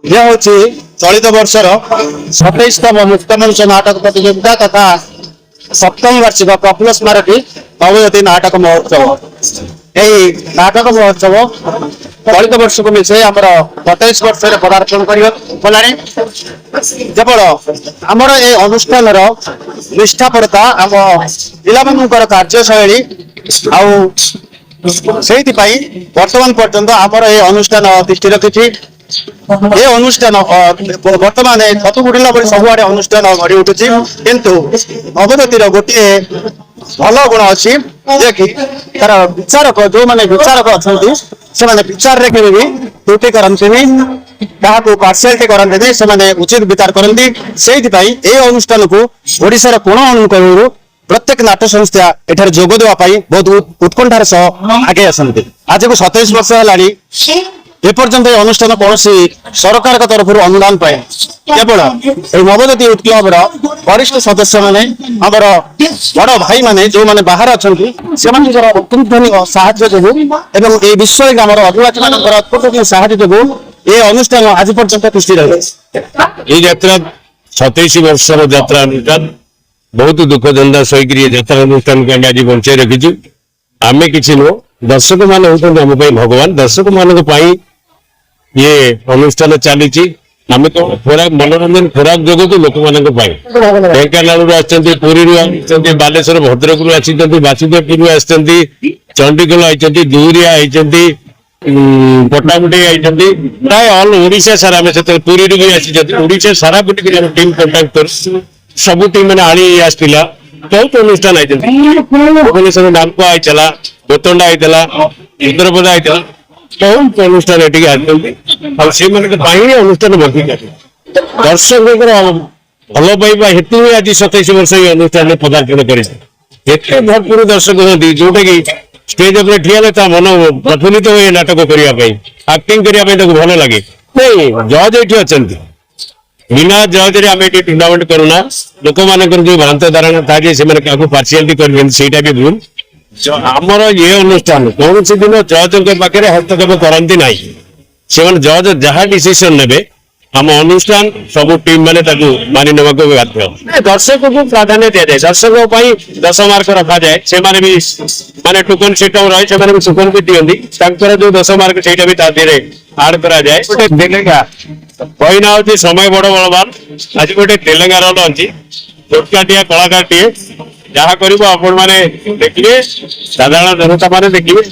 ये हूँ चलित वर्षर 27तम मुक्तमंच नाटक प्रतियोगिता तथा सप्तम वार्षिक प्रफुल्ल स्मारकी नवोदय नाटक महोत्सव। यही नाटक महोत्सव चलित वर्ष को मिसे आमर 27 वर्ष पदार्पण कला केवल आमर ये अनुष्ठान निष्ठापरता आम पिलामानकर कार्यशैली वर्तमान पर्यंत आमर ये अनुष्ठान दृष्टि रखी ये अनुष्ठान बर्तमान छतु गुड़िला सबुआड़े अनुष्ठान गढ़ी उठुची किंतु नवदतीर गोटे भल गुण अच्छी जे कि तार विचारक जो मैंने विचारक अच्छा से विचार रे भी त्रुटि करते क्या पार्शियालिटी करते से उचित विचार करती से अनुष्ठान को ओडिशार कोण अनुकूल प्रत्येक नाट्य संस्था एठार जोग देवाई बहुत उत्कंठार सह आगे आसती। आज को 27 वर्ष है एपर्यंत अनुष्ठान कौन सरकार तरफ अनुदान पाए केवल नवदती उत्कलर वरिष्ठ सदस्य मैंने आमर बड़ भाई मैंने जो मैंने बाहर अच्छा से अत्यंत साहाय्य जो विश्व ग्रामर आदिवासी मान अत्यंत साहाय्य जो ये अनुष्ठान आज पर्यंत तिष्ठि रही। यात्रा 27 वर्ष यात्रा अनुष्ठान बहुत दुख धंदा सहीक यात्रा अनुष्ठान को आज बचाई रखीचु। आम कि नुह दर्शक मान होती आम भगवान दर्शक मान ये अनुष्ठान चली आम तो खोराक मनोरंजन खोराक जगत लोक मान ढेंकानालू आसुरी बालेश्वर भद्रक आसी बासुदेवपुर आसती चंडीगढ़ आई दूरिया आई पटामुटी आई प्राय ऑल ओडिशा सारा पुरी भी आसी ओडिशा सारा टीम कंटाक्ट कर सब टीम मैंने आनी आसला बहुत अनुष्ठान आई भुवनेश्वर नामको आई गोतंडा आई रुद्रपदा आई बहुत अनुष्ठान ये अनुष्ठान बंकी दर्शक भल पाइबा हेतु आज 27 वर्ष ये अनुष्ठान पदार्पण करते भरपूर दर्शक हमें जोटा कि स्टेज उपर ठिया मन प्रफुल्लित हुए नाटक करने एक्टिंग करने भल लगे नहीं जज ये अच्छा बिना जज आम ये टूर्णामेंट करूना लोक मान जो भ्रांत धारणा था से पार्शियालिटी कर भी भूल आमर ये अनुष्ठान कौन सी दिन जज पाखे हस्तक्षेप करती ना से जज जहाँ डिसीजन ने आम अनुष्ठान सब टीम मैंने मानि ना बाध्य दर्शक को प्राधान्य दि जाए दर्शक 10 मार्क रखा जाए से माने टोकन सिस्टम रही से टोकन भी दिखती जो 10 मार्क से आड करा जाए गोटे तेलेंगा कहना हूँ समय बड़ बलवान आज गोटे तेलेंगा रोल अच्छी टोटकाटिया कलाकार टीए जहाँ कर देखिए साधारण जनता मान देखिए